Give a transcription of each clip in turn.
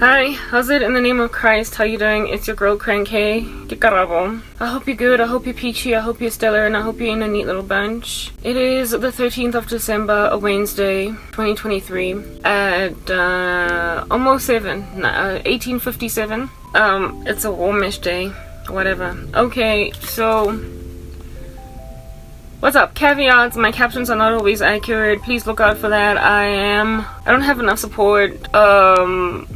Hi, how's it in the name of Christ? How you doing? It's your girl Cranky. I hope you're good, I hope you're peachy, I hope you're stellar, and I hope you're in a neat little bunch. It is the 13th of December, a Wednesday, 2023, at almost 18:57. It's a warmish day, whatever. Okay, so what's up? Caveats, my captions are not always accurate. Please look out for that. I don't have enough support.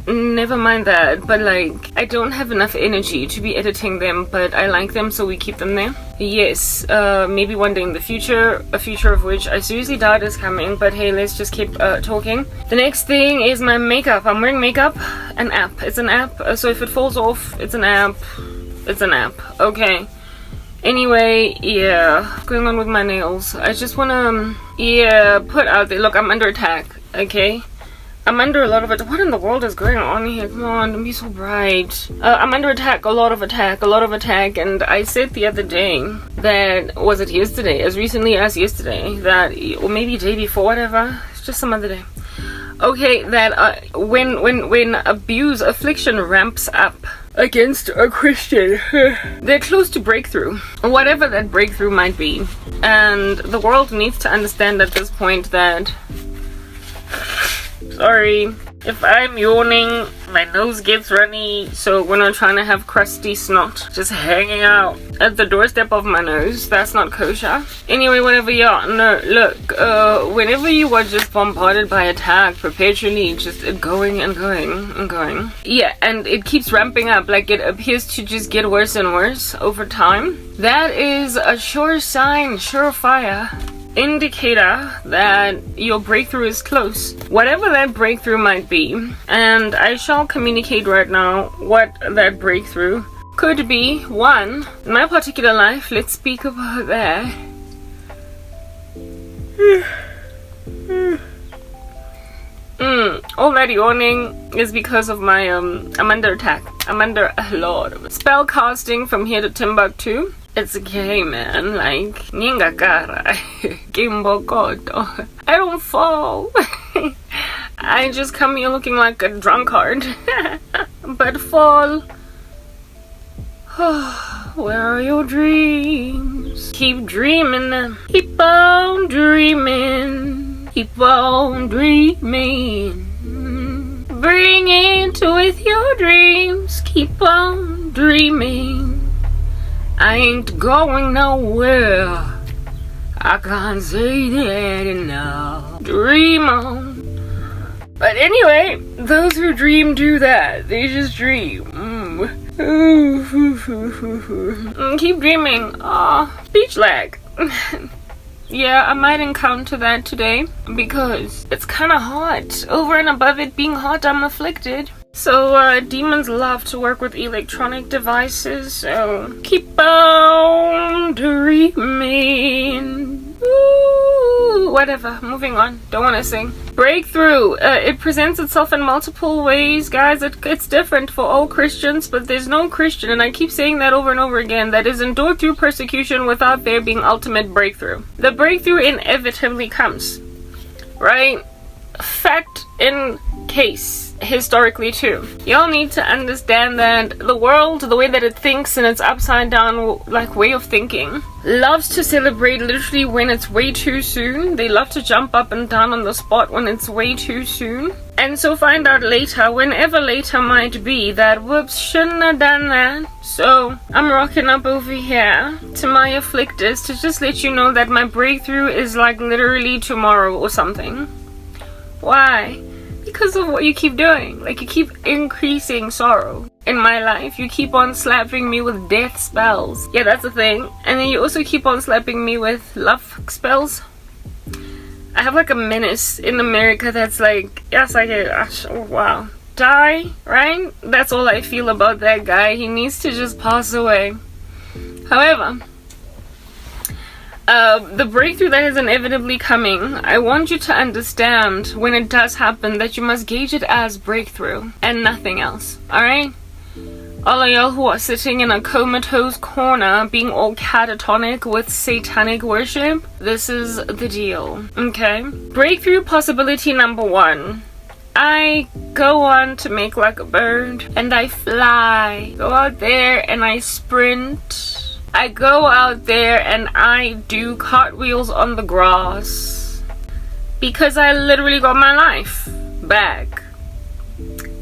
Never mind that. But like, I don't have enough energy to be editing them, but I like them, so we keep them there. Yes, maybe one day in the future, a future of which I seriously doubt is coming, but hey, let's just keep talking. The next thing is my makeup. I'm wearing makeup. An app. It's an app. So if it falls off, it's an app. It's an app. Okay. Anyway, yeah, what's going on with my nails? I just wanna, put out there, look, I'm under attack, okay? I'm under a lot of attack. What in the world is going on here? Come on, don't be so bright. I'm under attack, a lot of attack, and I said the other day that, was it yesterday, as recently as yesterday, that, or maybe day before, whatever, it's just some other day. Okay, that when affliction ramps up against a Christian, they're close to breakthrough, whatever that breakthrough might be. And the world needs to understand at this point that, sorry, if I'm yawning, my nose gets runny, so we're not trying to have crusty snot just hanging out at the doorstep of my nose. That's not kosher. Anyway, whatever, yeah, no, look, whenever you are just bombarded by attack perpetually, just going and going and going, yeah, and it keeps ramping up, like it appears to just get worse and worse over time, that is a sure sign, surefire indicator that your breakthrough is close, whatever that breakthrough might be. And I shall communicate right now what that breakthrough could be. One, in my particular life, let's speak about that. All that yawning is because of my I'm under attack. I'm under a lot of spell casting from here to Timbuktu. It's okay, man. Like, Ningakara. Gimbokoto. I don't fall. I just come here looking like a drunkard. But fall. Where are your dreams? Keep dreaming them. Keep on dreaming. Keep on dreaming. Bring it with your dreams. Keep on dreaming. I ain't going nowhere. I can't say that enough. Dream on. But anyway, those who dream do that. They just dream. Keep dreaming. Speech lag. Yeah, I might encounter that today because it's kind of hot. Over and above it being hot, I'm afflicted. So, demons love to work with electronic devices, so keep on dreaming. Ooh, whatever, moving on. Don't want to sing. Breakthrough. It presents itself in multiple ways, guys. It's different for all Christians, but there's no Christian, and I keep saying that over and over again, that is endured through persecution without there being ultimate breakthrough. The breakthrough inevitably comes, right? Fact in case. Historically too, y'all need to understand that the world, the way that it thinks and its upside down like way of thinking, loves to celebrate literally when it's way too soon. They love to jump up and down on the spot when it's way too soon, and so find out later, whenever later might be, that whoops, shouldn't have done that. So I'm rocking up over here to my afflictors to just let you know that my breakthrough is like literally tomorrow or something. Why? Because of what you keep doing. Like, you keep increasing sorrow in my life. You keep on slapping me with death spells. Yeah, that's a thing. And then you also keep on slapping me with love spells. I have like a menace in America that's like, yes, I get, oh wow, die, right? That's all I feel about that guy. He needs to just pass away. However, the breakthrough that is inevitably coming, I want you to understand when it does happen that you must gauge it as breakthrough and nothing else, alright? All of y'all who are sitting in a comatose corner being all catatonic with satanic worship, this is the deal, okay? Breakthrough possibility number one. I go on to make like a bird, and I fly. Go out there and I sprint. I go out there and I do cartwheels on the grass. Because I literally got my life back.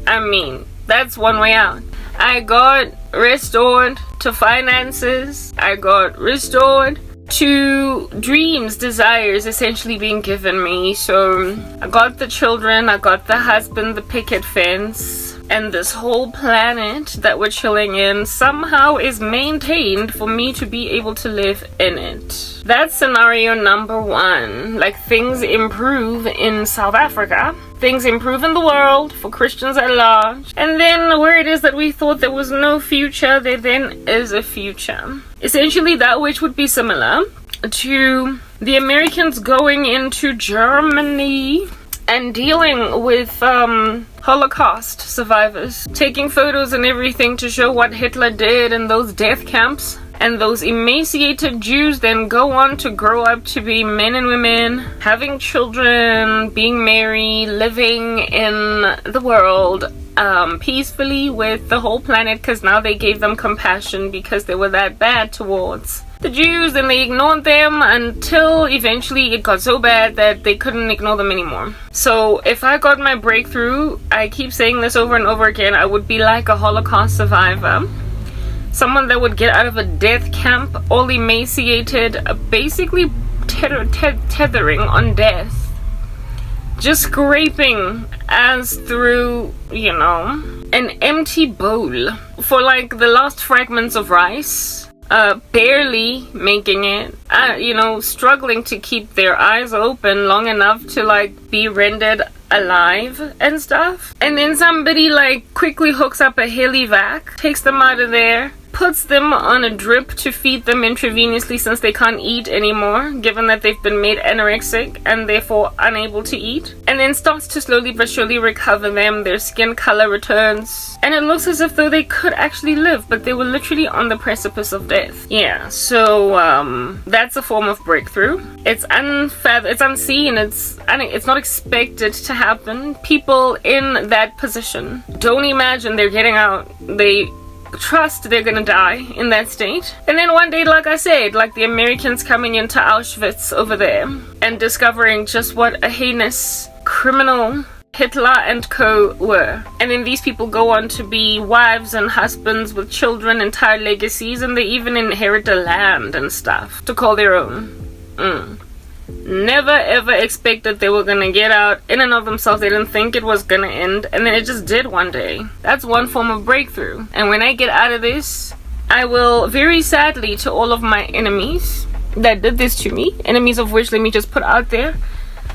I mean, that's one way out. I got restored to finances. I got restored to dreams, desires essentially being given me. So I got the children, I got the husband, the picket fence, and this whole planet that we're chilling in somehow is maintained for me to be able to live in it. That's scenario number one. Like, things improve in South Africa. Things improve in the world for Christians at large. And then where it is that we thought there was no future, there then is a future. Essentially that which would be similar to the Americans going into Germany and dealing with Holocaust survivors, taking photos and everything to show what Hitler did in those death camps. And those emaciated Jews then go on to grow up to be men and women, having children, being married, living in the world peacefully with the whole planet, because now they gave them compassion because they were that bad towards the Jews, and they ignored them until eventually it got so bad that they couldn't ignore them anymore. So if I got my breakthrough, I keep saying this over and over again, I would be like a Holocaust survivor. Someone that would get out of a death camp all emaciated, basically tethering on death. Just scraping as through, an empty bowl for like the last fragments of rice. Barely making it, struggling to keep their eyes open long enough to like be rendered alive and stuff. And then somebody like quickly hooks up a helivac, takes them out of there, puts them on a drip to feed them intravenously since they can't eat anymore, given that they've been made anorexic and therefore unable to eat, and then starts to slowly but surely recover them. Their skin color returns, and it looks as if though they could actually live, but they were literally on the precipice of death. Yeah, so that's a form of breakthrough. It's it's unseen, it's not expected to happen. People in that position don't imagine they're getting out. They trust they're gonna die in that state. And then one day, like I said, like the Americans coming into Auschwitz over there and discovering just what a heinous criminal Hitler and co were. And then these people go on to be wives and husbands with children, entire legacies, and they even inherit a land and stuff to call their own. Never ever expected they were gonna get out in and of themselves. They didn't think it was gonna end, and then it just did one day. That's one form of breakthrough. And when I get out of this, I will, very sadly, to all of my enemies that did this to me, enemies of which, let me just put out there,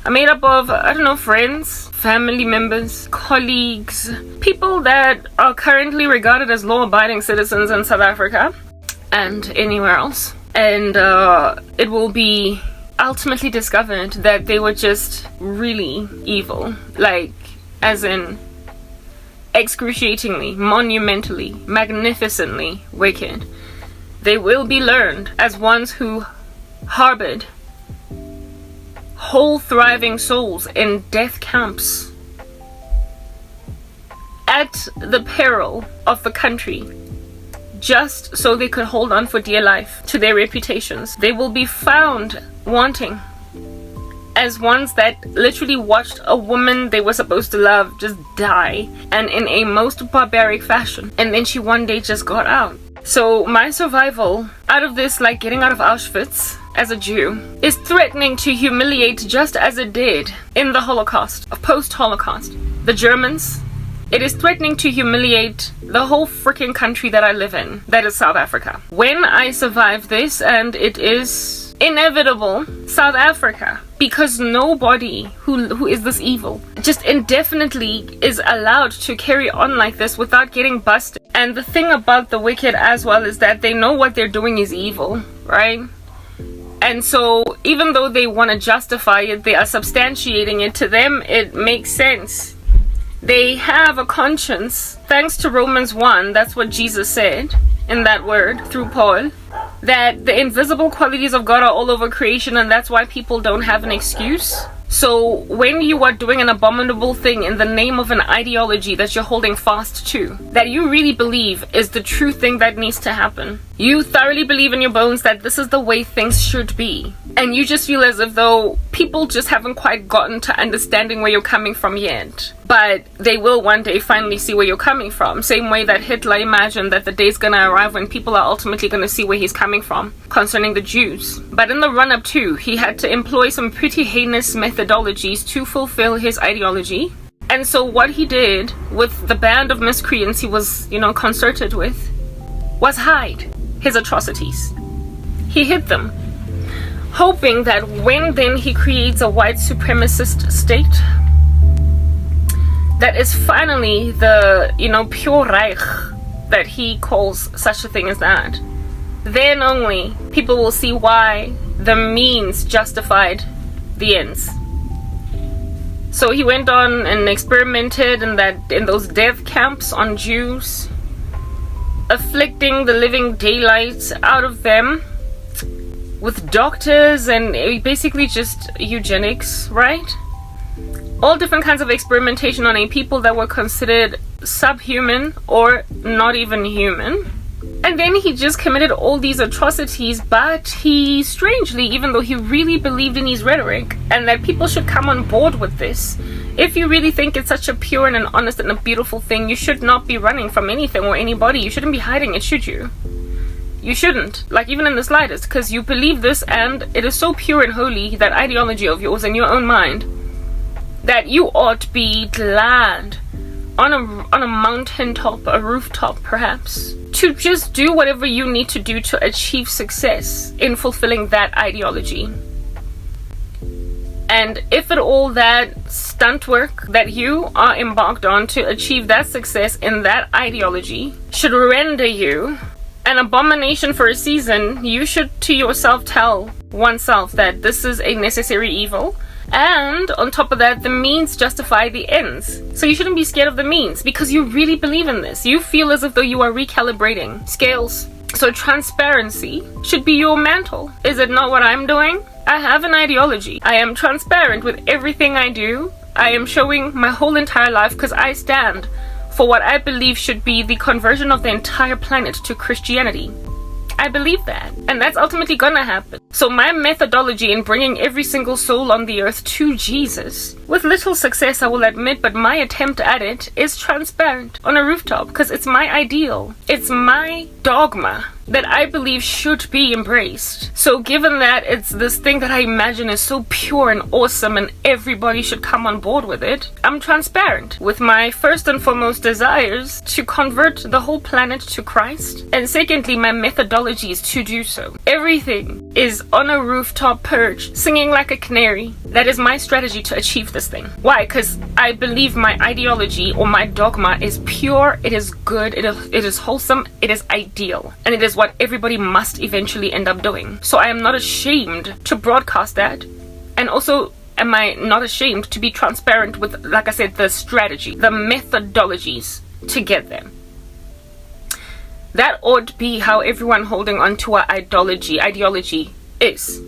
I'm made up of, friends, family members, colleagues, people that are currently regarded as law-abiding citizens in South Africa and anywhere else. And it will be ultimately discovered that they were just really evil, like, as in excruciatingly, monumentally, magnificently wicked. They will be learned as ones who harbored whole thriving souls in death camps at the peril of the country, just so they could hold on for dear life to their reputations. They will be found wanting as ones that literally watched a woman they were supposed to love just die, and in a most barbaric fashion, and then she one day just got out. So my survival out of this, like getting out of Auschwitz as a Jew, is threatening to humiliate just as it did in the Holocaust, post-Holocaust, the Germans. It is threatening to humiliate the whole freaking country that I live in, that is South Africa. When I survive this, and it is inevitable, South Africa, because nobody who is this evil just indefinitely is allowed to carry on like this without getting busted. And the thing about the wicked as well is that they know what they're doing is evil, right? And so even though they want to justify it, they are substantiating it. To them, it makes sense. They have a conscience. Thanks to Romans 1, that's what Jesus said in that word through Paul, that the invisible qualities of God are all over creation, and that's why people don't have an excuse. So when you are doing an abominable thing in the name of an ideology that you're holding fast to, that you really believe is the true thing that needs to happen, you thoroughly believe in your bones that this is the way things should be, and you just feel as if though people just haven't quite gotten to understanding where you're coming from yet, but they will one day finally see where you're coming from. Same way that Hitler imagined that the day's gonna arrive when people are ultimately gonna see where he's coming from concerning the Jews. But in the run-up to, he had to employ some pretty heinous methodologies to fulfill his ideology. And so what he did with the band of miscreants he was, concerted with, was hide his atrocities. He hid them, hoping that when then he creates a white supremacist state that is finally the, pure Reich that he calls such a thing as that, then only people will see why the means justified the ends. So he went on and experimented in those death camps on Jews, afflicting the living daylights out of them with doctors and basically just eugenics, right? All different kinds of experimentation on a people that were considered subhuman or not even human. And then he just committed all these atrocities, but he strangely, even though he really believed in his rhetoric and that people should come on board with this, if you really think it's such a pure and an honest and a beautiful thing, you should not be running from anything or anybody. You shouldn't be hiding it, should you? You shouldn't, like even in the slightest, because you believe this and it is so pure and holy, that ideology of yours in your own mind, that you ought to be glad on a mountaintop, a rooftop perhaps, to just do whatever you need to do to achieve success in fulfilling that ideology. And if at all that stunt work that you are embarked on to achieve that success in that ideology should render you an abomination for a season, you should to yourself tell oneself that this is a necessary evil. And on top of that, the means justify the ends. So you shouldn't be scared of the means because you really believe in this. You feel as if though you are recalibrating scales. So transparency should be your mantle. Is it not what I'm doing? I have an ideology. I am transparent with everything I do. I am showing my whole entire life because I stand for what I believe should be the conversion of the entire planet to Christianity. I believe that, and that's ultimately gonna happen. So my methodology in bringing every single soul on the earth to Jesus, with little success I will admit, but my attempt at it is transparent on a rooftop because it's my ideal. It's my dogma that I believe should be embraced. So given that it's this thing that I imagine is so pure and awesome and everybody should come on board with it, I'm transparent with my first and foremost desires to convert the whole planet to Christ, and secondly my methodologies to do so. Everything is on a rooftop perch singing like a canary. That is my strategy to achieve this thing. Why? Because I believe my ideology or my dogma is pure, it is good, it is wholesome, it is ideal, and it is what everybody must eventually end up doing. So I am not ashamed to broadcast that, and also am I not ashamed to be transparent with, like I said, the strategy, the methodologies to get there. That ought be how everyone holding on to our ideology is.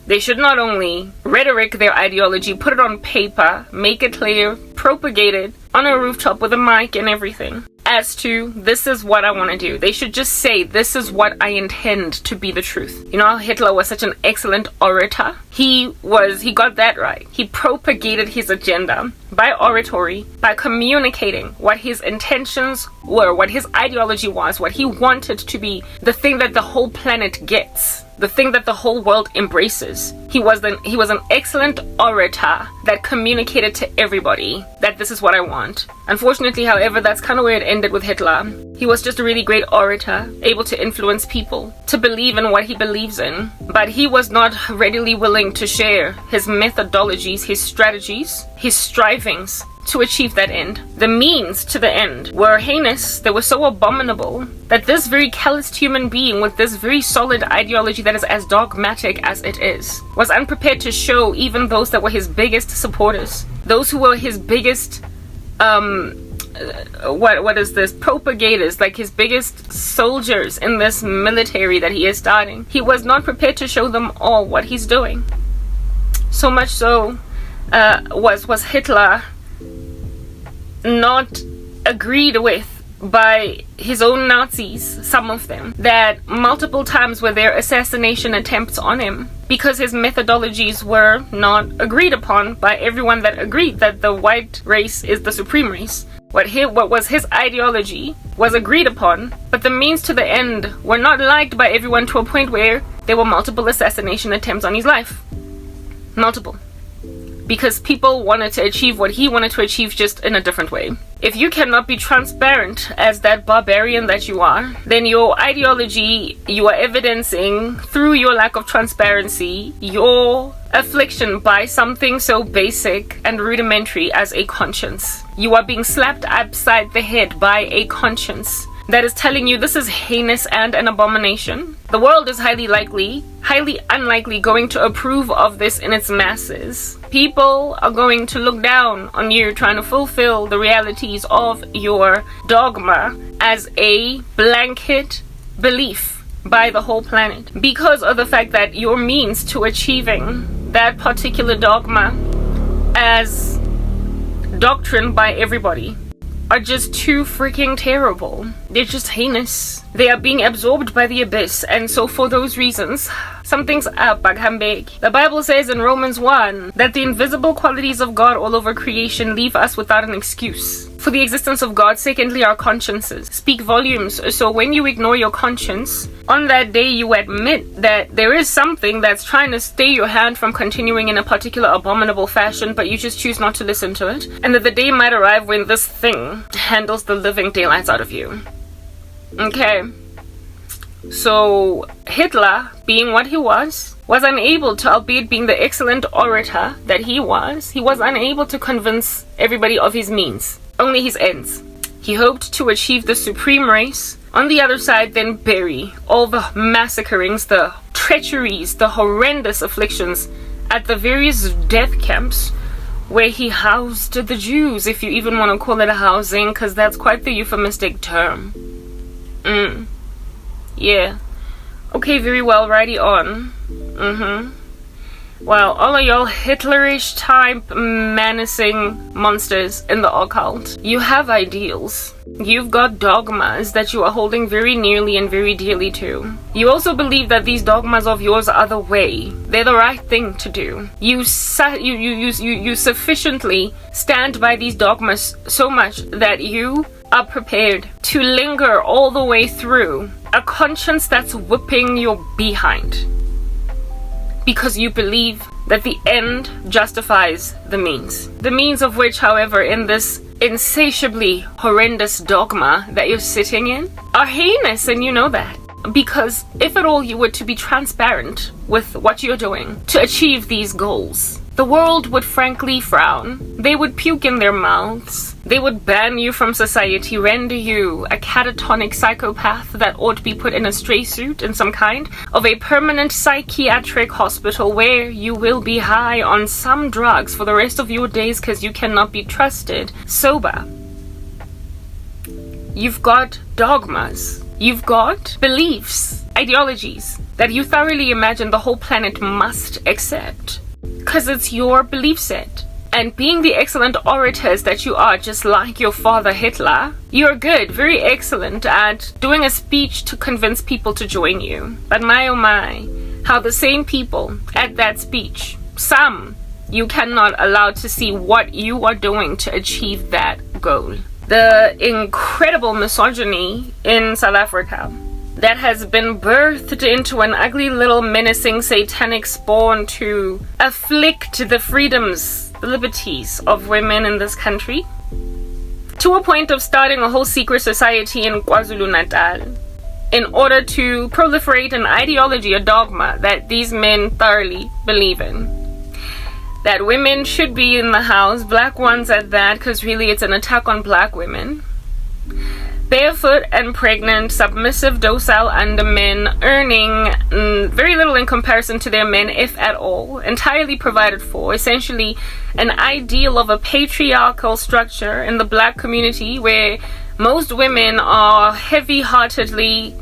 They should not only rhetoric their ideology, put it on paper, make it clear, propagate it on a rooftop with a mic and everything, as to this is what I want to do. They should just say this is what I intend to be the truth. You know how Hitler was such an excellent orator? He got that right. He propagated his agenda by oratory, by communicating what his intentions were, what his ideology was, what he wanted to be the thing that the whole planet gets, the thing that the whole world embraces. He was an excellent orator that communicated to everybody that this is what I want. Unfortunately, however, that's kind of where it ended with Hitler. He was just a really great orator, able to influence people to believe in what he believes in, but he was not readily willing to share his methodologies, his strategies, his strivings to achieve that end. The means to the end were heinous, they were so abominable, that this very calloused human being with this very solid ideology that is as dogmatic as it is, was unprepared to show even those that were his biggest supporters, those who were his biggest propagators, like his biggest soldiers in this military that he is starting. He was not prepared to show them all what he's doing. So much so was Hitler not agreed with by his own Nazis, some of them, that multiple times were there assassination attempts on him because his methodologies were not agreed upon by everyone that agreed that the white race is the supreme race. What was his ideology was agreed upon, but the means to the end were not liked by everyone to a point where there were multiple assassination attempts on his life. Multiple. Because people wanted to achieve what he wanted to achieve, just in a different way. If you cannot be transparent as that barbarian that you are, then your ideology, you are evidencing through your lack of transparency, your affliction by something so basic and rudimentary as a conscience. You are being slapped upside the head by a conscience that is telling you this is heinous and an abomination. The world is highly unlikely going to approve of this in its masses. People are going to look down on you trying to fulfill the realities of your dogma as a blanket belief by the whole planet, because of the fact that your means to achieving that particular dogma as doctrine by everybody are just too freaking terrible. They're just heinous. They are being absorbed by the abyss, and so for those reasons, something's up, Baghambek. The Bible says in Romans 1 that the invisible qualities of God all over creation leave us without an excuse. For the existence of God, secondly, our consciences speak volumes. So when you ignore your conscience, on that day you admit that there is something that's trying to stay your hand from continuing in a particular abominable fashion, but you just choose not to listen to it. And that the day might arrive when this thing handles the living daylights out of you. Okay. So Hitler, being what he was unable to, albeit being the excellent orator that he was unable to convince everybody of his means, only his ends. He hoped to achieve the supreme race, on the other side then bury all the massacrings, the treacheries, the horrendous afflictions at the various death camps where he housed the Jews, if you even want to call it a housing, because that's quite the euphemistic term. Yeah. Okay, very well, righty on. Well, all of y'all Hitlerish type menacing monsters in the occult, you have ideals. You've got dogmas that you are holding very nearly and very dearly to. You also believe that these dogmas of yours are the way. They're the right thing to do. You sufficiently stand by these dogmas so much that you are prepared to linger all the way through a conscience that's whipping your behind. Because you believe that the end justifies the means. The means of which, however, in this insatiably horrendous dogma that you're sitting in, are heinous, and you know that. Because if at all you were to be transparent with what you're doing to achieve these goals, the world would frankly frown. They would puke in their mouths. They would ban you from society, render you a catatonic psychopath that ought to be put in a stray suit in some kind of a permanent psychiatric hospital where you will be high on some drugs for the rest of your days because you cannot be trusted sober. You've got dogmas. You've got beliefs, ideologies that you thoroughly imagine the whole planet must accept. Because it's your belief set. And being the excellent orators that you are, just like your father Hitler, you're good, very excellent at doing a speech to convince people to join you. But my oh my, how the same people at that speech, some you cannot allow to see what you are doing to achieve that goal. The incredible misogyny in South Africa that has been birthed into an ugly little menacing satanic spawn to afflict the freedoms, the liberties of women in this country, to a point of starting a whole secret society in KwaZulu-Natal in order to proliferate an ideology, a dogma that these men thoroughly believe in. That women should be in the house, black ones at that, because really it's an attack on black women. Barefoot and pregnant, submissive, docile under men, earning very little in comparison to their men, if at all, entirely provided for, essentially an ideal of a patriarchal structure in the black community where most women are heavy-heartedly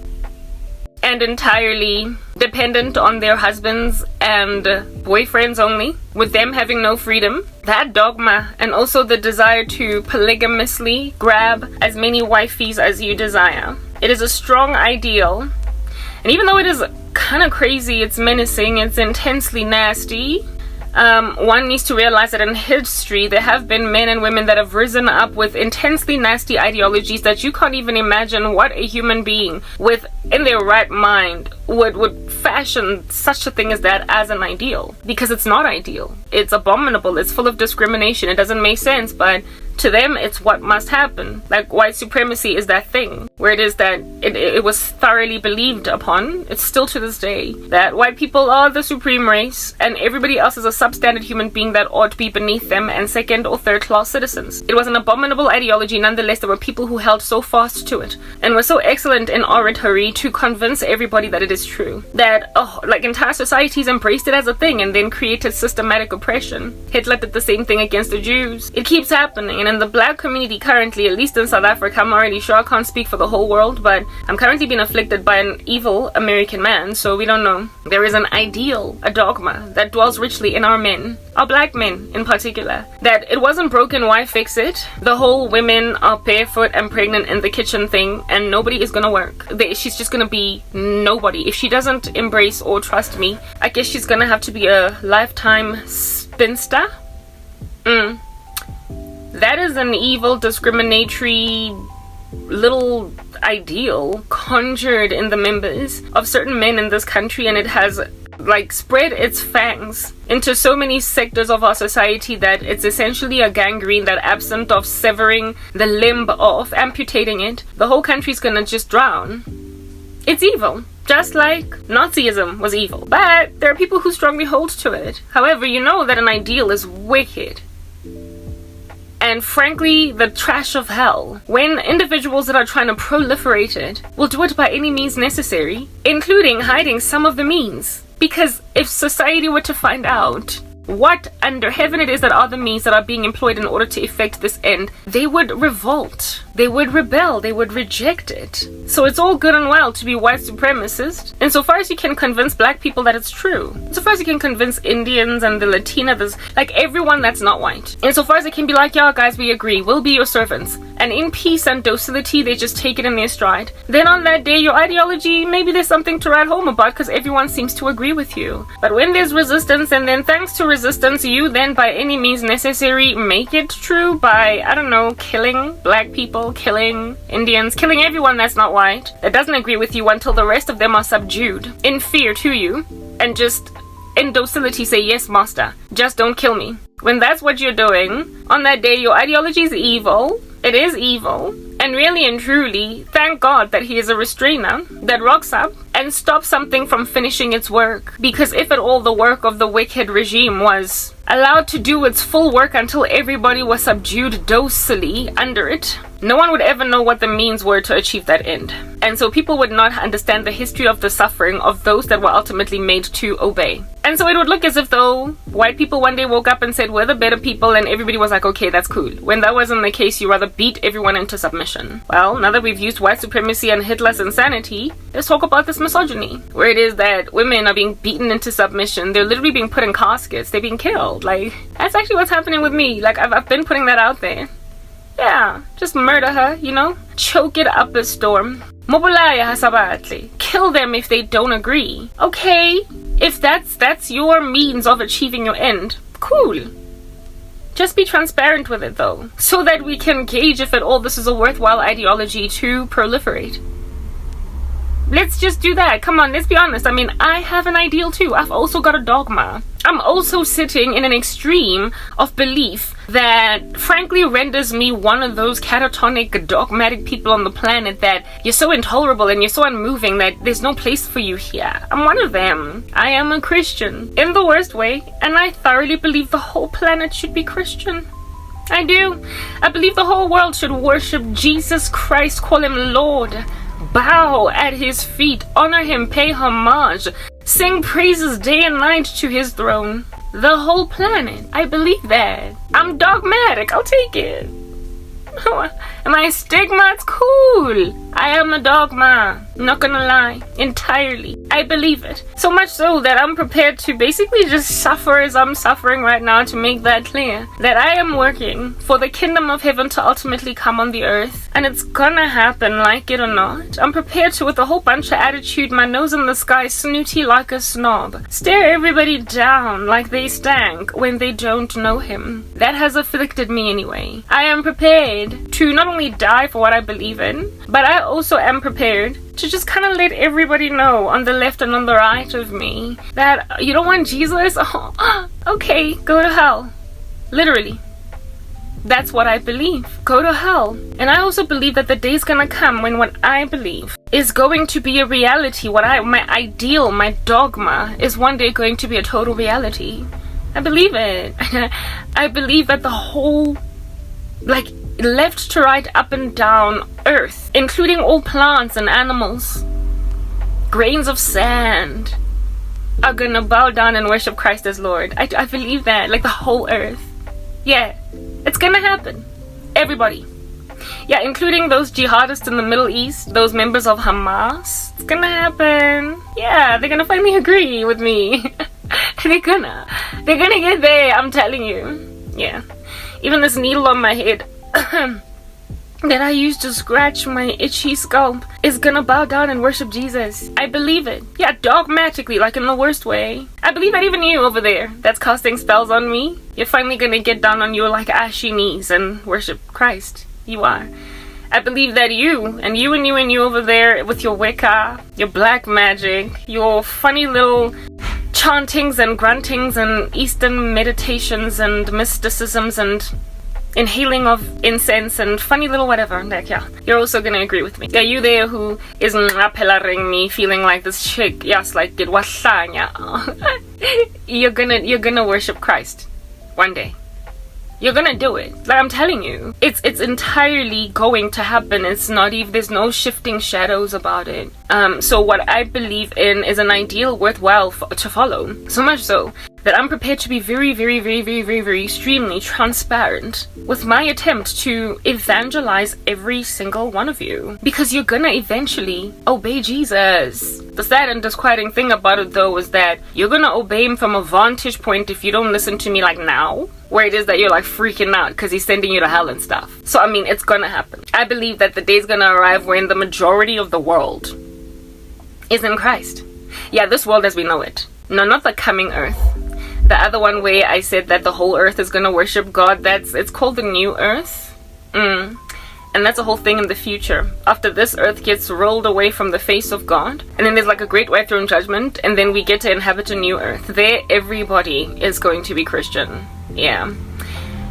and entirely dependent on their husbands and boyfriends only, with them having no freedom. That dogma, and also the desire to polygamously grab as many wifeys as you desire. It is a strong ideal, and even though it is kind of crazy, it's menacing, it's intensely nasty, one needs to realize that in history there have been men and women that have risen up with intensely nasty ideologies that you can't even imagine what a human being with in their right mind would fashion such a thing as that as an ideal, because it's not ideal, it's abominable, it's full of discrimination, it doesn't make sense, but to them it's what must happen. Like white supremacy is that thing where it is that it was thoroughly believed upon, it's still to this day, that white people are the supreme race and everybody else is a substandard human being that ought to be beneath them and second or third class citizens. It was an abominable ideology. Nonetheless, there were people who held so fast to it and were so excellent in oratory to convince everybody that it is true, that like entire societies embraced it as a thing and then created systematic oppression. Hitler did the same thing against the Jews. It keeps happening, and in the black community currently, at least in South Africa, I'm already sure, I can't speak for the whole world, but I'm currently being afflicted by an evil American man, so we don't know. There is an ideal, a dogma that dwells richly in our men, our black men in particular, that it wasn't broken, why fix it? The whole women are barefoot and pregnant in the kitchen thing, and nobody is gonna work. She's just gonna be nobody. If she doesn't embrace or trust me, I guess she's gonna have to be a lifetime spinster. That is an evil, discriminatory little ideal conjured in the members of certain men in this country, and it has like spread its fangs into so many sectors of our society that it's essentially a gangrene that, absent of severing the limb off, amputating it, the whole country's gonna just drown. It's evil, just like Nazism was evil, but there are people who strongly hold to it. However, you know that an ideal is wicked and frankly the trash of hell when individuals that are trying to proliferate it will do it by any means necessary, including hiding some of the means. Because if society were to find out what under heaven it is that are the means that are being employed in order to effect this end, they would revolt, they would rebel, they would reject it. So it's all good and well to be white supremacist, insofar as you can convince black people that it's true, insofar as you can convince Indians and the Latina, like everyone that's not white, insofar as it can be like, yeah guys, we agree, we'll be your servants, and in peace and docility they just take it in their stride. Then on that day your ideology, maybe there's something to write home about because everyone seems to agree with you. But when there's resistance, and then thanks to resistance you then by any means necessary make it true by, I don't know, killing black people, killing Indians, killing everyone that's not white, that doesn't agree with you, until the rest of them are subdued in fear to you and just in docility say, yes master, just don't kill me. When that's what you're doing, on that day your ideology is evil. It is evil, and really and truly, thank God that he is a restrainer that rocks up and stops something from finishing its work. Because if at all the work of the wicked regime was allowed to do its full work until everybody was subdued docilely under it, no one would ever know what the means were to achieve that end. And so people would not understand the history of the suffering of those that were ultimately made to obey. And so it would look as if though white people one day woke up and said, we're the better people, and everybody was like, okay, that's cool. When that wasn't the case, you rather beat everyone into submission. Well, now that we've used white supremacy and Hitler's insanity, let's talk about this misogyny, where it is that women are being beaten into submission. They're literally being put in caskets. They're being killed. Like, that's actually what's happening with me. Like, I've been putting that out there. Yeah, just murder her, you know? Choke it up a storm. Mobulaya hasabatli. Kill them if they don't agree. Okay, if that's your means of achieving your end, cool. Just be transparent with it though, so that we can gauge if at all this is a worthwhile ideology to proliferate. Let's just do that. Come on, let's be honest. I mean, I have an ideal too. I've also got a dogma. I'm also sitting in an extreme of belief that frankly renders me one of those catatonic, dogmatic people on the planet that you're so intolerable and you're so unmoving that there's no place for you here. I'm one of them. I am a Christian in the worst way, and I thoroughly believe the whole planet should be Christian. I do. I believe the whole world should worship Jesus Christ, call him Lord, bow at his feet, honor him, pay homage, sing praises day and night to his throne. The whole planet. I believe that. I'm dogmatic. I'll take it. Am My stigma, it's cool. I am a dogma. I'm not gonna lie. Entirely. I believe it. So much so that I'm prepared to basically just suffer as I'm suffering right now to make that clear. That I am working for the kingdom of heaven to ultimately come on the earth. And it's gonna happen, like it or not. I'm prepared to, with a whole bunch of attitude, my nose in the sky, snooty like a snob. Stare everybody down like they stank when they don't know him. That has afflicted me anyway. I am prepared to not only die for what I believe in, but I also am prepared to just kind of let everybody know on the left and on the right of me that you don't want Jesus? Oh, okay, go to hell. Literally. That's what I believe. Go to hell. And I also believe that the day's gonna come when what I believe is going to be a reality. My ideal, my dogma is one day going to be a total reality. I believe it. I believe that the whole, like, left to right, up and down earth, including all plants and animals, grains of sand, are gonna bow down and worship Christ as Lord. I believe that. Like, the whole earth. Yeah. It's gonna happen. Everybody. Yeah, including those jihadists in the Middle East, those members of Hamas. It's gonna happen. Yeah, they're gonna finally agree with me. They're gonna get there, I'm telling you. Yeah. Even this needle on my head that I used to scratch my itchy scalp is gonna bow down and worship Jesus. I believe it. Yeah, dogmatically, like in the worst way. I believe that even you over there that's casting spells on me, you're finally gonna get down on your like ashy knees and worship Christ. You are. I believe that you and you over there with your Wicca, your black magic, your funny little chantings and gruntings and Eastern meditations and mysticisms and inhaling of incense and funny little whatever, like, yeah, you're also gonna agree with me. Yeah, you there who is ngapelaring me feeling like this chick, yes, like it was you're gonna worship Christ one day. You're gonna do it. Like, I'm telling you, it's entirely going to happen. It's not even, there's no shifting shadows about it. So what I believe in is an ideal worthwhile to follow. So much so that I'm prepared to be very, very, very, very, very, very extremely transparent with my attempt to evangelize every single one of you. Because you're gonna eventually obey Jesus. The sad and disquieting thing about it though is that you're gonna obey him from a vantage point if you don't listen to me like now, where it is that you're like freaking out because he's sending you to hell and stuff. So I mean, it's gonna happen. I believe that the day's gonna arrive when the majority of the world is in Christ. Yeah, this world as we know it. No, not the coming earth. The other one where I said that the whole earth is gonna worship God, it's called the new earth. And that's a whole thing in the future. After this earth gets rolled away from the face of God, and then there's like a great white throne judgment, and then we get to inhabit a new earth. There, everybody is going to be Christian. Yeah.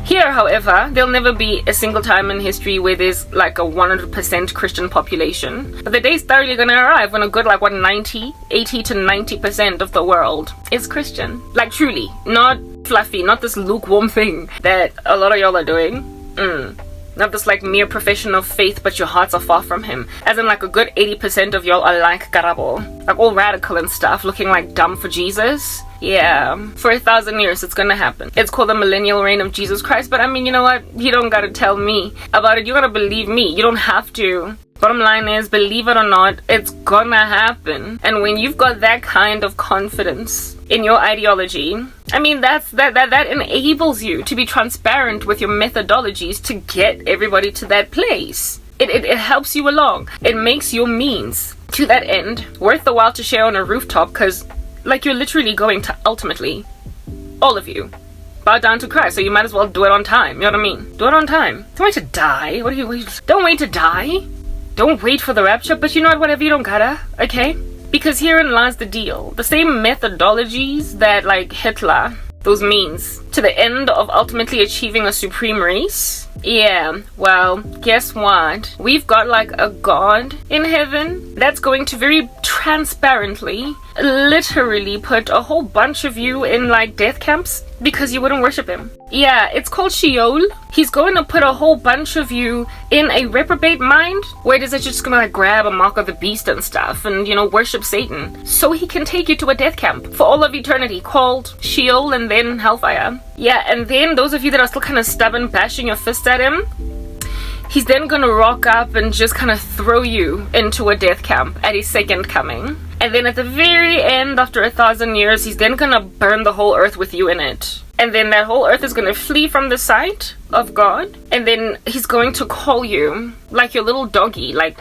Here, however, there'll never be a single time in history where there's like a 100% Christian population. But the day's thoroughly gonna arrive when a good 80 to 90% of the world is Christian. Like, truly. Not fluffy, not this lukewarm thing that a lot of y'all are doing. Not this like mere profession of faith, but your hearts are far from him. As in like a good 80% of y'all are like Karabo. Like all radical and stuff, looking like dumb for Jesus. Yeah, for 1,000 years it's gonna happen. It's called the millennial reign of Jesus Christ, but I mean, you know what? You don't gotta tell me about it. You gotta believe me. You don't have to. Bottom line is, believe it or not, it's gonna happen. And when you've got that kind of confidence in your ideology, I mean, that enables you to be transparent with your methodologies to get everybody to that place. It helps you along. It makes your means to that end worth the while to share on a rooftop, because like you're literally going to ultimately, all of you, bow down to Christ. So you might as well do it on time. You know what I mean? Do it on time. Don't wait to die. Don't wait to die. Don't wait for the rapture. But you know what? Whatever, you don't gotta. Okay? Because herein lies the deal. The same methodologies that like Hitler, those means to the end of ultimately achieving a supreme race. Yeah, well, guess what? We've got like a God in heaven that's going to very transparently, literally put a whole bunch of you in like death camps because you wouldn't worship him. Yeah, it's called Sheol. He's going to put a whole bunch of you in a reprobate mind where it is that you're just gonna like grab a mark of the beast and stuff and, you know, worship Satan so he can take you to a death camp for all of eternity called Sheol and then hellfire. Yeah, and then those of you that are still kind of stubborn, bashing your fist at him, he's then gonna rock up and just kind of throw you into a death camp at his second coming. And then at the very end, after 1,000 years, he's then gonna burn the whole earth with you in it. And then that whole earth is gonna flee from the sight of God. And then he's going to call you like your little doggy, like,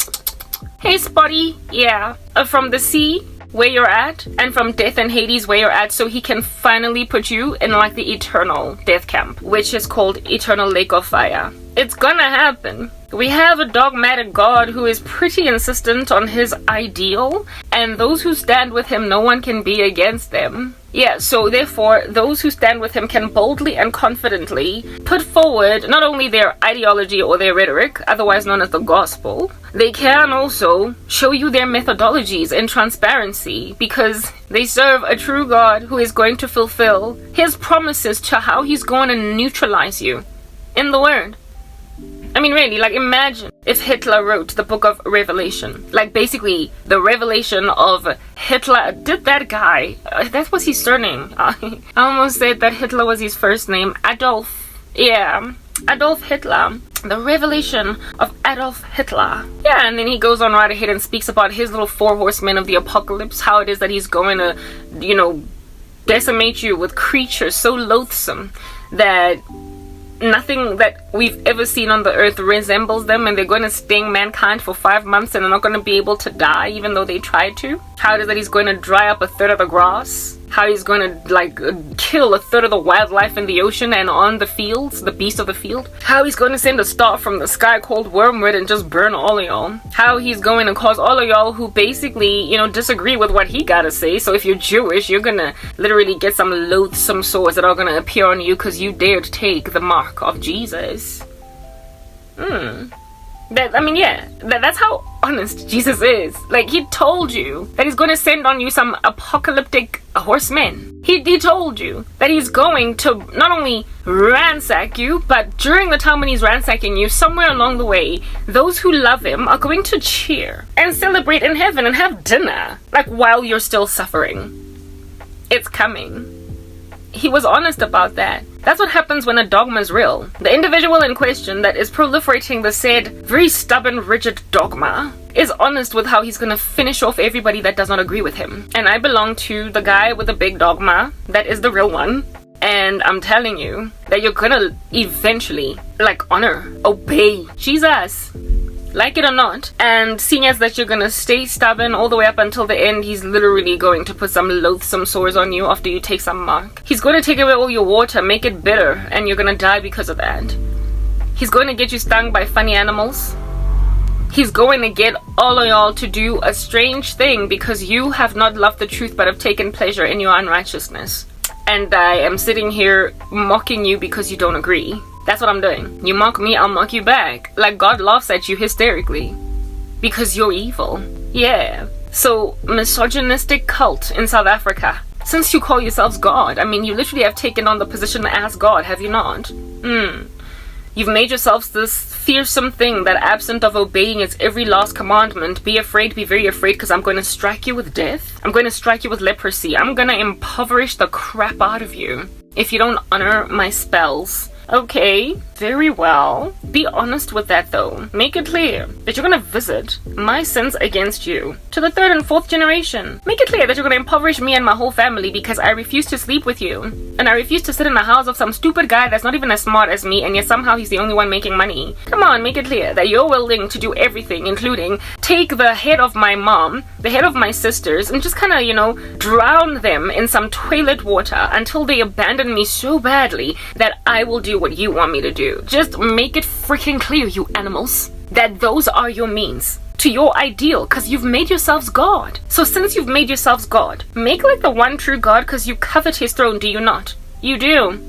hey Spotty, yeah, from the sea where you're at, and from death and Hades where you're at, so he can finally put you in like the eternal death camp, which is called eternal lake of fire. It's gonna happen. We have a dogmatic God who is pretty insistent on his ideal, and those who stand with him, no one can be against them. Yeah, so therefore, those who stand with him can boldly and confidently put forward not only their ideology or their rhetoric, otherwise known as the gospel, they can also show you their methodologies in transparency, because they serve a true God who is going to fulfill his promises to how he's going to neutralize you in the word. I mean, really, like, imagine if Hitler wrote the book of Revelation. Like, basically, the revelation of Hitler. Did that guy, that was his surname. I almost said that Hitler was his first name. Adolf. Yeah, Adolf Hitler. The revelation of Adolf Hitler. Yeah, and then he goes on right ahead and speaks about his little 4 horsemen of the apocalypse. How it is that he's going to, you know, decimate you with creatures so loathsome that nothing that we've ever seen on the earth resembles them, and they're going to sting mankind for 5 months and they're not going to be able to die even though they tried to. How it is that he's going to dry up 1/3 of the grass. How he's going to, like, kill 1/3 of the wildlife in the ocean and on the fields, the beasts of the field. How he's going to send a star from the sky called Wormwood and just burn all of y'all. How he's going to cause all of y'all who basically, you know, disagree with what he gotta say. So if you're Jewish, you're gonna literally get some loathsome sores that are gonna appear on you because you dared take the mark of Jesus. That's how honest Jesus is. Like, he told you that he's going to send on you some apocalyptic horsemen. He told you that he's going to not only ransack you, but during the time when he's ransacking you, somewhere along the way, those who love him are going to cheer and celebrate in heaven and have dinner, like, while you're still suffering. It's coming. He was honest about that. That's what happens when a dogma is real. The individual in question that is proliferating the said very stubborn, rigid dogma is honest with how he's gonna finish off everybody that does not agree with him. And I belong to the guy with the big dogma that is the real one. And I'm telling you that you're gonna eventually, like, honor, obey Jesus. Like it or not, and seeing as that you're gonna stay stubborn all the way up until the end, he's literally going to put some loathsome sores on you after you take some mark. He's going to take away all your water, make it bitter, and you're gonna die because of that. He's going to get you stung by funny animals. He's going to get all of y'all to do a strange thing because you have not loved the truth but have taken pleasure in your unrighteousness. And I am sitting here mocking you because you don't agree. That's what I'm doing. You mock me, I'll mock you back. Like, God laughs at you hysterically because you're evil. Yeah. So, misogynistic cult in South Africa. Since you call yourselves God, I mean, you literally have taken on the position as God, have you not? You've made yourselves this fearsome thing that, absent of obeying its every last commandment, be afraid, be very afraid, because I'm going to strike you with death. I'm going to strike you with leprosy. I'm going to impoverish the crap out of you if you don't honor my spells. Okay, very well. Be honest with that though. Make it clear that you're gonna visit my sins against you to the 3rd and 4th generation. Make it clear that you're gonna impoverish me and my whole family because I refuse to sleep with you. And I refuse to sit in the house of some stupid guy that's not even as smart as me, and yet somehow he's the only one making money. Come on, make it clear that you're willing to do everything, including take the head of my mom, the head of my sisters, and just kinda, you know, drown them in some toilet water until they abandon me so badly that I will do what you want me to do. Just make it freaking clear, you animals, that those are your means to your ideal, because you've made yourselves God. So since you've made yourselves God, make like the one true God, because you covet his throne, do you not? You do.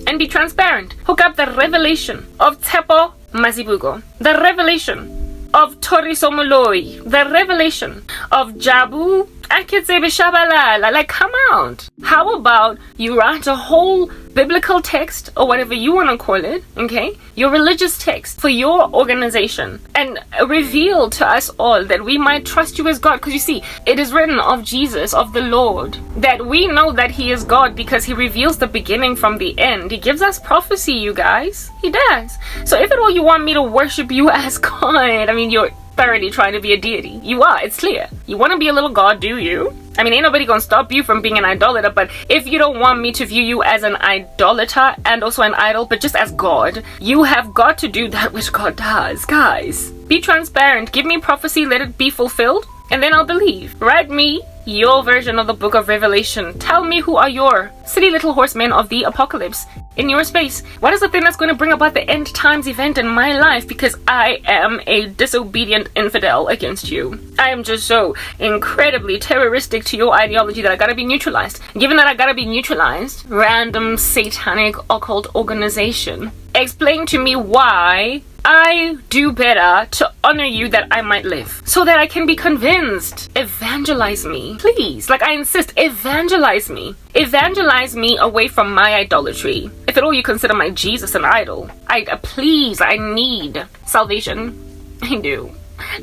And be transparent. Hook up the revelation of Tepo Mazibugo, the revelation of Toriso Moloi, the revelation of Jabu Akitsebe Shabalala. Like, come out. How about you write a whole biblical text, or whatever you want to call it, okay? Your religious text for your organization, and reveal to us all that we might trust you as God. Because you see, it is written of Jesus, of the Lord, that we know that he is God because he reveals the beginning from the end. He gives us prophecy, you guys. He does. So if at all you want me to worship you as God, I mean, you're thoroughly trying to be a deity. You are, it's clear. You want to be a little god, do you? I mean, ain't nobody gonna stop you from being an idolater, but if you don't want me to view you as an idolater and also an idol, but just as God, you have got to do that which God does. Guys, be transparent. Give me prophecy, let it be fulfilled, and then I'll believe. Write me your version of the book of Revelation. Tell me who are your silly little horsemen of the apocalypse in your space. What is the thing that's going to bring about the end times event in my life? Because I am a disobedient infidel against you. I am just so incredibly terroristic to your ideology that I gotta be neutralized. Given that I gotta be neutralized, random satanic occult organization, explain to me why I do better to honor you that I might live, so that I can be convinced. Evangelize me, please. Like, I insist, evangelize me. Evangelize me away from my idolatry. If at all you consider my Jesus an idol, please, I need salvation. I do.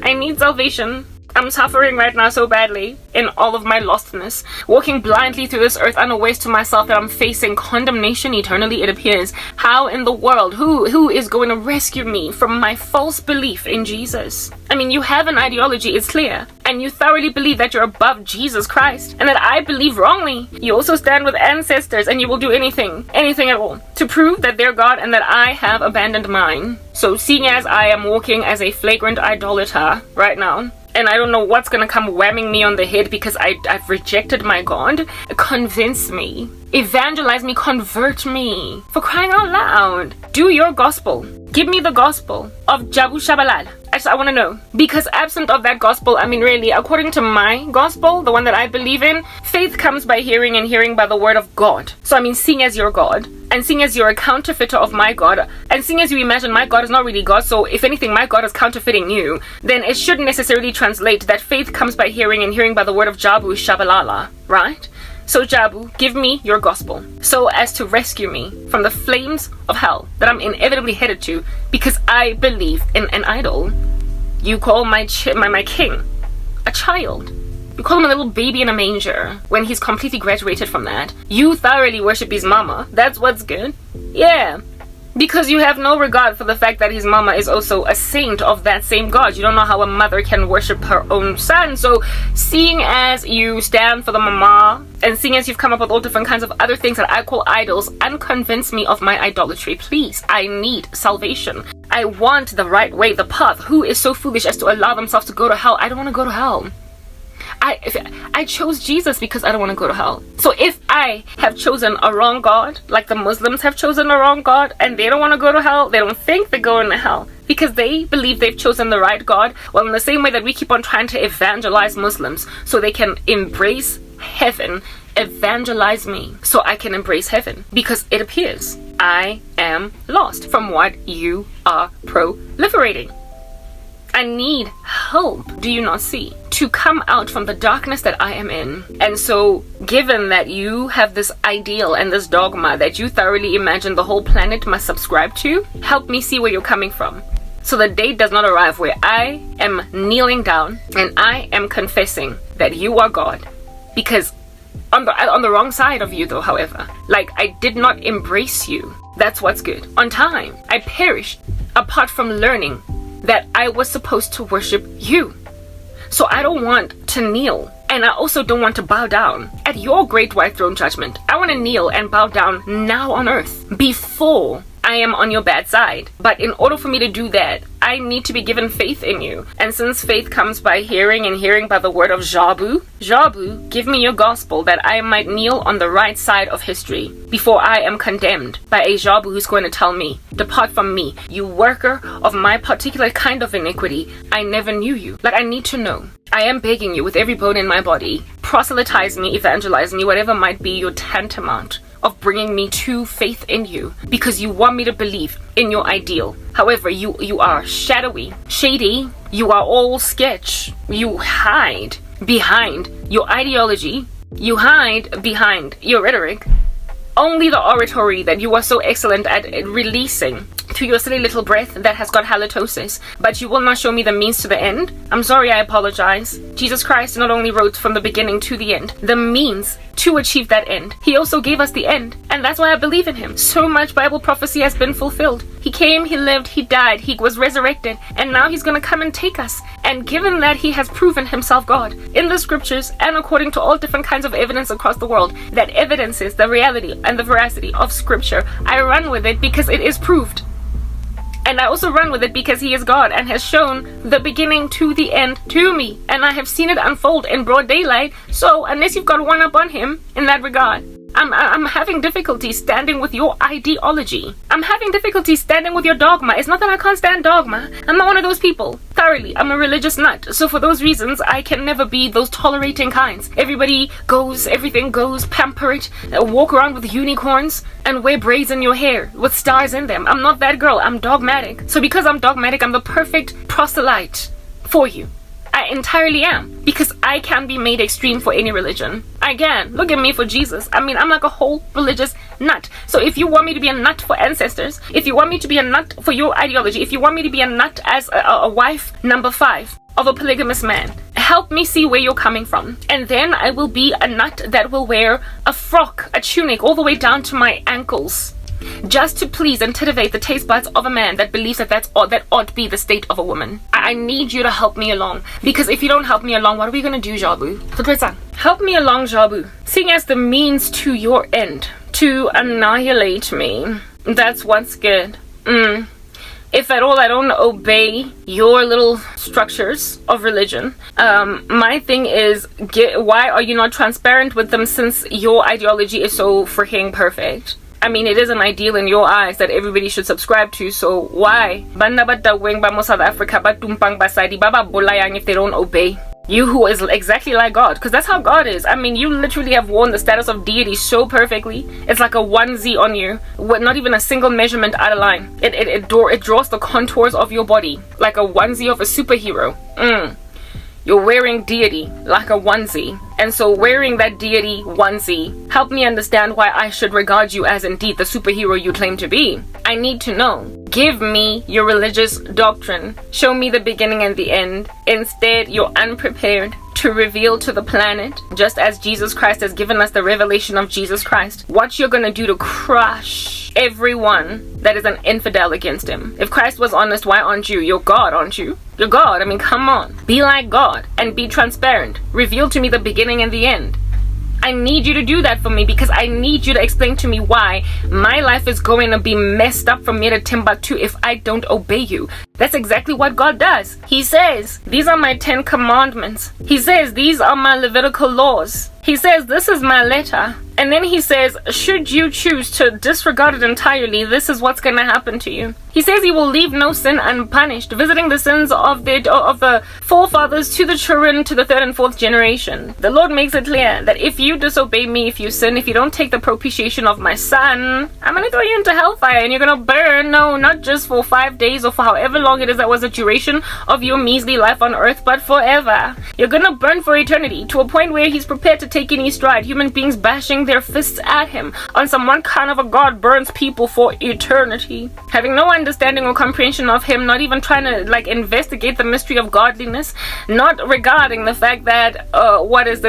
I need salvation. I'm suffering right now so badly in all of my lostness, walking blindly through this earth unawares to myself that I'm facing condemnation eternally, it appears. How in the world, who is going to rescue me from my false belief in Jesus? I mean, you have an ideology, it's clear, and you thoroughly believe that you're above Jesus Christ, and that I believe wrongly. You also stand with ancestors, and you will do anything at all, to prove that they're God and that I have abandoned mine. So seeing as I am walking as a flagrant idolater right now, and I don't know what's gonna come whamming me on the head because I've rejected my God, convince me, evangelize me, convert me, for crying out loud. Do your gospel. Give me the gospel of Jabu Shabalal. I want to know, because absent of that gospel, I mean, really, according to my gospel, the one that I believe in, faith comes by hearing and hearing by the word of God. So I mean, seeing as you're God, and seeing as you're a counterfeiter of my God, and seeing as you imagine my God is not really God, so if anything, my God is counterfeiting you, then it shouldn't necessarily translate that faith comes by hearing and hearing by the word of Jabu Shabalala, right? So Jabu, give me your gospel, so as to rescue me from the flames of hell that I'm inevitably headed to because I believe in an idol. You call my king a child. You call him a little baby in a manger when he's completely graduated from that. You thoroughly worship his mama. That's what's good. Yeah. Because you have no regard for the fact that his mama is also a saint of that same God. You don't know how a mother can worship her own son. So seeing as you stand for the mama, and seeing as you've come up with all different kinds of other things that I call idols, unconvince me of my idolatry, please. I need salvation. I want the right way, the path. Who is so foolish as to allow themselves to go to hell? I don't want to go to hell. I chose Jesus because I don't want to go to hell. So if I have chosen a wrong God, like the Muslims have chosen a wrong God, and they don't want to go to hell, they don't think they're going to hell because they believe they've chosen the right God, well, in the same way that we keep on trying to evangelize Muslims so they can embrace heaven, evangelize me so I can embrace heaven, because it appears I am lost from what you are proliferating. I need help, do you not see, to come out from the darkness that I am in. And so, given that you have this ideal and this dogma that you thoroughly imagine the whole planet must subscribe to, help me see where you're coming from. So the day does not arrive where I am kneeling down and I am confessing that you are God. Because on the wrong side of you though, however, like I did not embrace you. That's what's good. On time, I perished apart from learning that I was supposed to worship you. So I don't want to kneel, and I also don't want to bow down at your great white throne judgment. I want to kneel and bow down now on earth before I am on your bad side. But in order for me to do that, I need to be given faith in you. And since faith comes by hearing and hearing by the word of Jabu, give me your gospel that I might kneel on the right side of history before I am condemned by a Jabu who's going to tell me, depart from me, you worker of my particular kind of iniquity. I never knew you. Like, I need to know. I am begging you with every bone in my body, proselytize me, evangelize me, whatever might be your tantamount of bringing me to faith in you, because you want me to believe in your ideal. However, you are shadowy, shady, you are all sketch. You hide behind your ideology, you hide behind your rhetoric, only the oratory that you are so excellent at releasing through your silly little breath that has got halitosis, but you will not show me the means to the end. I'm sorry, I apologize. Jesus Christ not only wrote from the beginning to the end, the means to achieve that end. He also gave us the end, and that's why I believe in him. So much Bible prophecy has been fulfilled. He came, he lived, he died, he was resurrected, and now he's going to come and take us. And given that he has proven himself God in the scriptures and according to all different kinds of evidence across the world, that evidences the reality and the veracity of scripture, I run with it because it is proved. And I also run with it because he is God and has shown the beginning to the end to me. And I have seen it unfold in broad daylight. So unless you've got one up on him in that regard, I'm having difficulty standing with your ideology. I'm having difficulty standing with your dogma. It's not that I can't stand dogma. I'm not one of those people. Thoroughly. I'm a religious nut. So for those reasons, I can never be those tolerating kinds. Everybody goes, everything goes, pamper it, walk around with unicorns, and wear braids in your hair with stars in them. I'm not that girl. I'm dogmatic. So because I'm dogmatic, I'm the perfect proselyte for you. I entirely am, because I can be made extreme for any religion. I can. Look at me for Jesus. I mean, I'm like a whole religious nut. So if you want me to be a nut for ancestors, if you want me to be a nut for your ideology, if you want me to be a nut as a wife number 5 of a polygamous man, help me see where you're coming from. And then I will be a nut that will wear a frock, a tunic, all the way down to my ankles, just to please and titivate the taste buds of a man that believes that ought to be the state of a woman. I need you to help me along, because if you don't help me along, what are we gonna do, Jabu? Help me along, Jabu. Seeing as the means to your end, to annihilate me, that's what's good. If at all I don't obey your little structures of religion, my thing is, why are you not transparent with them, since your ideology is so freaking perfect? I mean, it isn't ideal in your eyes that everybody should subscribe to, so why? Banda bataweng ba mo South Africa batumpang basadi baba bolayang if they don't obey. You who is exactly like God, because that's how God is. I mean, you literally have worn the status of deity so perfectly. It's like a onesie on you, with not even a single measurement out of line. It draws the contours of your body like a onesie of a superhero. You're wearing deity like a onesie. And so wearing that deity onesie, help me understand why I should regard you as indeed the superhero you claim to be. I need to know. Give me your religious doctrine. Show me the beginning and the end. Instead, you're unprepared to reveal to the planet, just as Jesus Christ has given us the revelation of Jesus Christ, what you're going to do to crush everyone that is an infidel against him. If Christ was honest, why aren't you? You're God, aren't you? You're God. I mean, come on. Be like God and be transparent. Reveal to me the beginning and the end. I need you to do that for me, because I need you to explain to me why my life is going to be messed up from here to Timbuktu if I don't obey you. That's exactly what God does. He says, these are my 10 commandments. He says, these are my Levitical laws. He says, this is my letter. And then he says, should you choose to disregard it entirely, this is what's going to happen to you. He says he will leave no sin unpunished, visiting the sins of the forefathers to the children, to the 3rd and 4th generation. The Lord makes it clear that if you disobey me, if you sin, if you don't take the propitiation of my son, I'm going to throw you into hellfire and you're going to burn. No, not just for 5 days or for however long it is that was the duration of your measly life on earth, but forever. You're going to burn for eternity, to a point where he's prepared to take any stride. Human beings bashing their fists at him on some one kind of a God burns people for eternity. Having no understanding or comprehension of him, not even trying to investigate the mystery of godliness, not regarding the fact that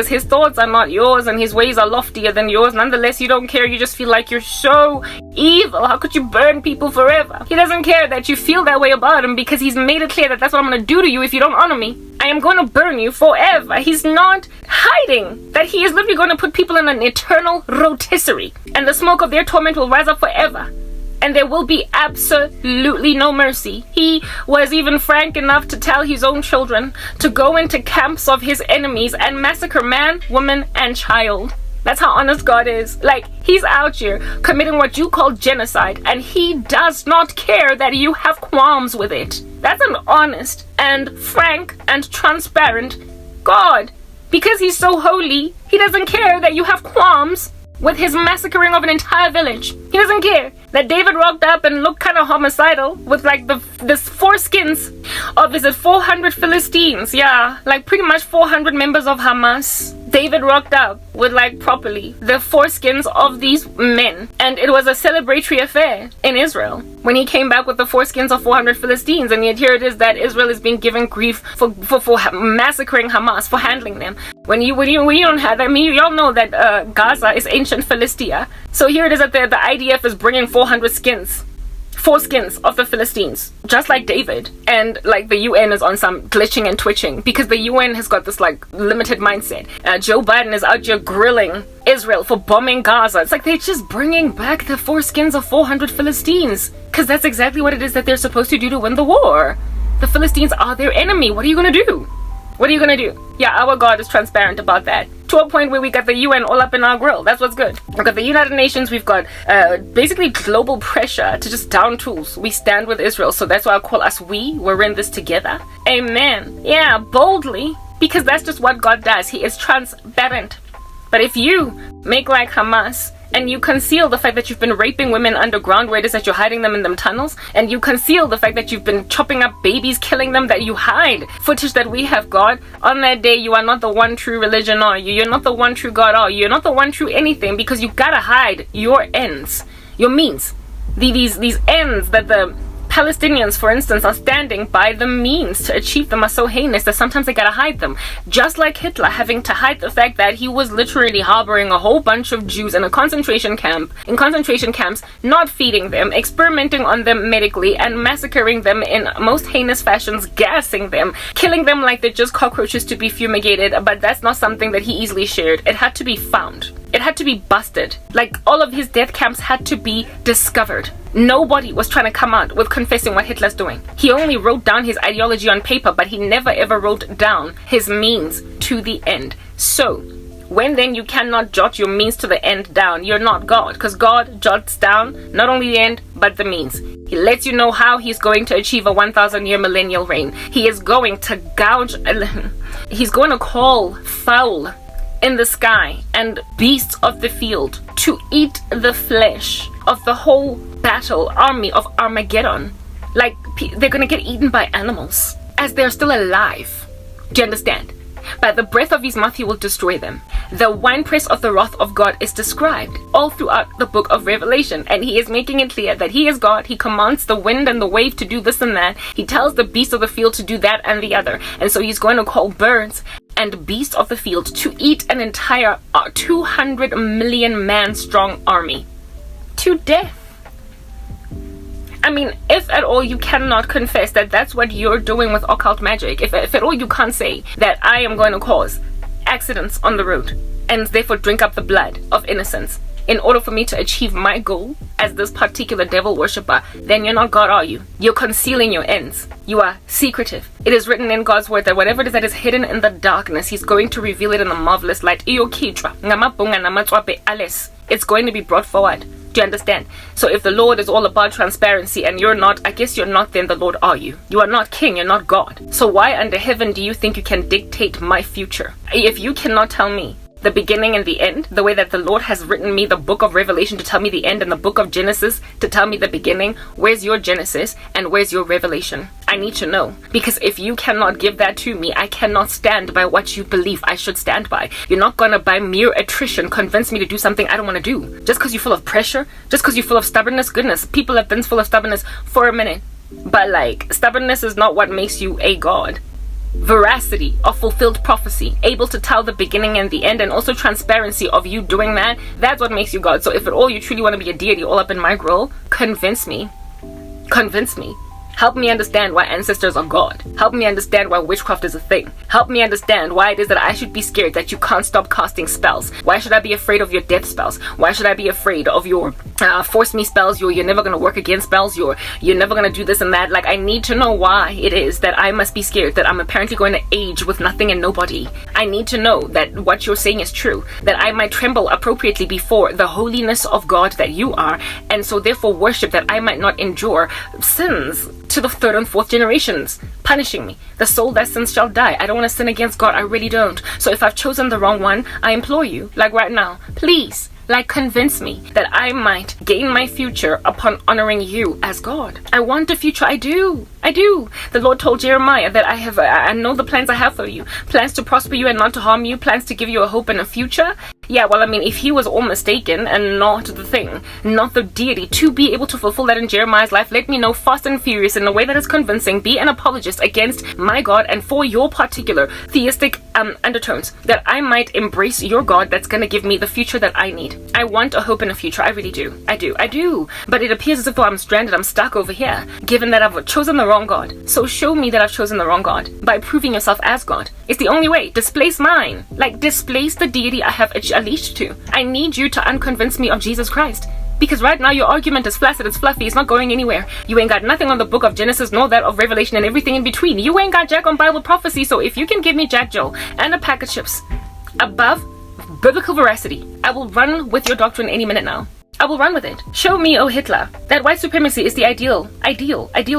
his thoughts are not yours and his ways are loftier than yours. Nonetheless, you don't care. You just feel like you're so evil. How could you burn people forever? He doesn't care that you feel that way about him, because he's made it clear that that's what I'm going to do to you if you don't honor me. I am going to burn you forever. He's not hiding that he is literally going to put people in an eternal rotisserie, and the smoke of their torment will rise up forever, and there will be absolutely no mercy. He was even frank enough to tell his own children to go into camps of his enemies and massacre man, woman, and child. That's how honest God is. He's out here committing what you call genocide, and he does not care that you have qualms with it. That's an honest and frank and transparent God. Because he's so holy, he doesn't care that you have qualms with his massacring of an entire village. He doesn't care that David rocked up and looked kind of homicidal with the foreskins of 400 Philistines. Yeah, pretty much 400 members of Hamas. David rocked up with, like, properly the foreskins of these men, and it was a celebratory affair in Israel when he came back with the foreskins of 400 Philistines. And yet here it is that Israel is being given grief for massacring Hamas, for handling them. When you don't have, I mean, y'all know that Gaza is ancient Philistia. So here it is that the IDF is bringing 400 foreskins of the Philistines, just like David. And like the UN is on some glitching and twitching because the UN has got this like limited mindset. Joe Biden is out here grilling Israel for bombing Gaza. It's like they're just bringing back the foreskins of 400 Philistines because that's exactly what it is that they're supposed to do to win the war. The Philistines are their enemy. What are you gonna do? What are you gonna do? Yeah, our God is transparent about that. To a point where we got the UN all up in our grill. That's what's good. We've got the United Nations. We've got basically global pressure to just down tools. We stand with Israel. So that's why I call us we. We're in this together. Amen. Yeah, boldly. Because that's just what God does. He is transparent. But if you make like Hamas, and you conceal the fact that you've been raping women underground, where it is that you're hiding them in them tunnels, and you conceal the fact that you've been chopping up babies, killing them, that you hide footage that we have, God, on that day you are not the one true religion, are you? You're not the one true God, are you? You're not the one true anything, because you gotta hide your ends, your means, these ends that the Palestinians, for instance, are standing by. The means to achieve them are so heinous that sometimes they gotta hide them. Just like Hitler having to hide the fact that he was literally harboring a whole bunch of Jews in a concentration camps, not feeding them, experimenting on them medically, and massacring them in most heinous fashions, gassing them, killing them like they're just cockroaches to be fumigated. But that's not something that he easily shared. It had to be found. It had to be busted. Like, all of his death camps had to be discovered. Nobody was trying to come out with confessing what Hitler's doing. He only wrote down his ideology on paper, but he never ever wrote down his means to the end. So, when then you cannot jot your means to the end down, you're not God. Because God jots down not only the end, but the means. He lets you know how he's going to achieve a 1,000-year millennial reign. He is going to gouge, he's going to call fowl in the sky and beasts of the field to eat the flesh of the whole battle army of Armageddon. Like, they're gonna get eaten by animals as they're still alive. Do you understand? By the breath of his mouth he will destroy them. The winepress of the wrath of God is described all throughout the book of Revelation, and he is making it clear that he is God. He commands the wind and the wave to do this and that. He tells the beasts of the field to do that and the other. And so he's going to call birds and beasts of the field to eat an entire 200 million man strong army to death. I mean, if at all you cannot confess that that's what you're doing with occult magic, if at all you can't say that I am going to cause accidents on the road and therefore drink up the blood of innocents in order for me to achieve my goal as this particular devil worshipper, then you're not God, are you? You're concealing your ends. You are secretive. It is written in God's word that whatever it is that is hidden in the darkness, he's going to reveal it in the marvelous light. It's going to be brought forward. Do you understand? So if the Lord is all about transparency and you're not, I guess you're not, then the Lord are you? You are not king, you're not God. So why under heaven do you think you can dictate my future? If you cannot tell me the beginning and the end, the way that the Lord has written me the book of Revelation to tell me the end and the book of Genesis to tell me the beginning, where's your Genesis and where's your Revelation? I need to know, because if you cannot give that to me, I cannot stand by what you believe I should stand by. You're not gonna by mere attrition convince me to do something I don't want to do just because you're full of pressure, just because you're full of stubbornness. Goodness, people have been full of stubbornness for a minute, but like, stubbornness is not what makes you a God. Veracity of fulfilled prophecy, able to tell the beginning and the end, and also transparency of you doing that, that's what makes you God. So if at all you truly want to be a deity all up in my grill, convince me. Help me understand why ancestors are God. Help me understand why witchcraft is a thing. Help me understand why it is that I should be scared that you can't stop casting spells. Why should I be afraid of your death spells? Why should I be afraid of your force me spells, you're never going to work again spells, you're never going to do this and that? Like, I need to know why it is that I must be scared that I'm apparently going to age with nothing and nobody. I need to know that what you're saying is true, that I might tremble appropriately before the holiness of God that you are, and so therefore worship, that I might not endure sins to the third and fourth generations, punishing me. The soul that sins shall die. I don't want to sin against God. I really don't. So if I've chosen the wrong one, I implore you, like right now, please, like, convince me that I might gain my future upon honoring you as God. I want a future. I do. I do. The Lord told Jeremiah that I know the plans I have for you. Plans to prosper you and not to harm you. Plans to give you a hope and a future. Yeah, well, I mean, if he was all mistaken and not the thing, not the deity, to be able to fulfill that in Jeremiah's life, let me know fast and furious in a way that is convincing. Be an apologist against my God and for your particular theistic undertones, that I might embrace your God that's going to give me the future that I need. I want a hope and a future. I really do. I do. But it appears as if I'm stranded, I'm stuck over here, given that I've chosen the wrong God. So show me that I've chosen the wrong God by proving yourself as God. It's the only way. Displace mine. Like, displace the deity I have unleashed to. I need you to unconvince me of Jesus Christ. Because right now your argument is flaccid, it's fluffy, it's not going anywhere. You ain't got nothing on the book of Genesis, nor that of Revelation, and everything in between. You ain't got jack on Bible prophecy, so if you can give me Jack Joe and a pack of chips above biblical veracity, I will run with your doctrine any minute now. I will run with it. Show me, oh Hitler, that white supremacy is the ideal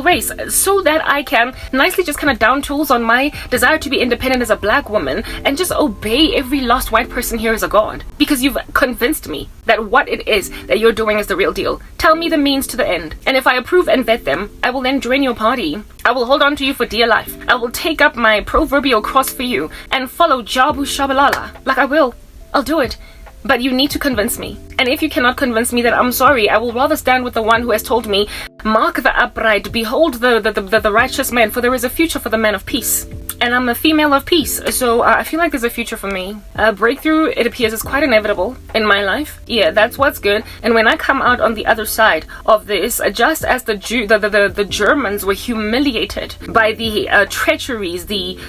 race, so that I can nicely just kind of down tools on my desire to be independent as a black woman and just obey every lost white person here as a god. Because you've convinced me that what it is that you're doing is the real deal. Tell me the means to the end. And if I approve and vet them, I will then join your party. I will hold on to you for dear life. I will take up my proverbial cross for you and follow Jabu Shabalala. Like I will. I'll do it. But you need to convince me. And if you cannot convince me, then I'm sorry. I will rather stand with the one who has told me, mark the upright, behold the righteous man, for there is a future for the man of peace. And I'm a female of peace, so I feel like there's a future for me. Breakthrough, it appears, is quite inevitable in my life. Yeah, that's what's good. And when I come out on the other side of this, just as the Germans were humiliated by the treacheries, the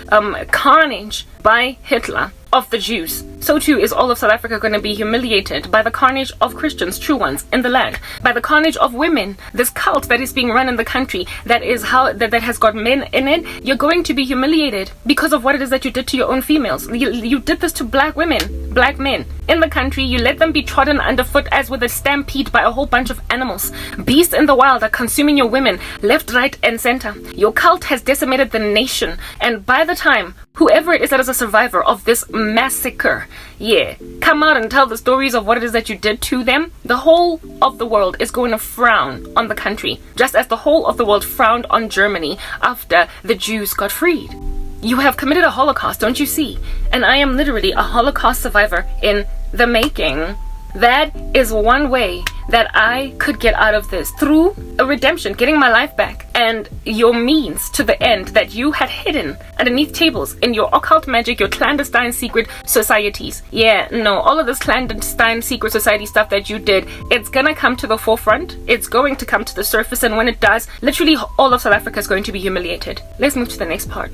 carnage by Hitler of the Jews, so too is all of South Africa going to be humiliated by the carnage of Christians, true ones, in the land, by the carnage of women, this cult that is being run in the country that has got men in it. You're going to be humiliated because of what it is that you did to your own females. You did this to black women, black men in the country. You let them be trodden underfoot as with a stampede by a whole bunch of animals. Beasts in the wild are consuming your women left, right, and center. Your cult has decimated the nation, and by the time whoever it is that is a survivor of this massacre, come out and tell the stories of what it is that you did to them, the whole of the world is going to frown on the country, just as the whole of the world frowned on Germany after the Jews got freed. You have committed a Holocaust, don't you see? And I am literally a Holocaust survivor in the making. That is one way that I could get out of this, through a redemption, getting my life back, and your means to the end that you had hidden underneath tables in your occult magic, your clandestine secret societies. All of this clandestine secret society stuff that you did, it's gonna come to the forefront, it's going to come to the surface, and when it does, literally all of South Africa is going to be humiliated. Let's move to the next part.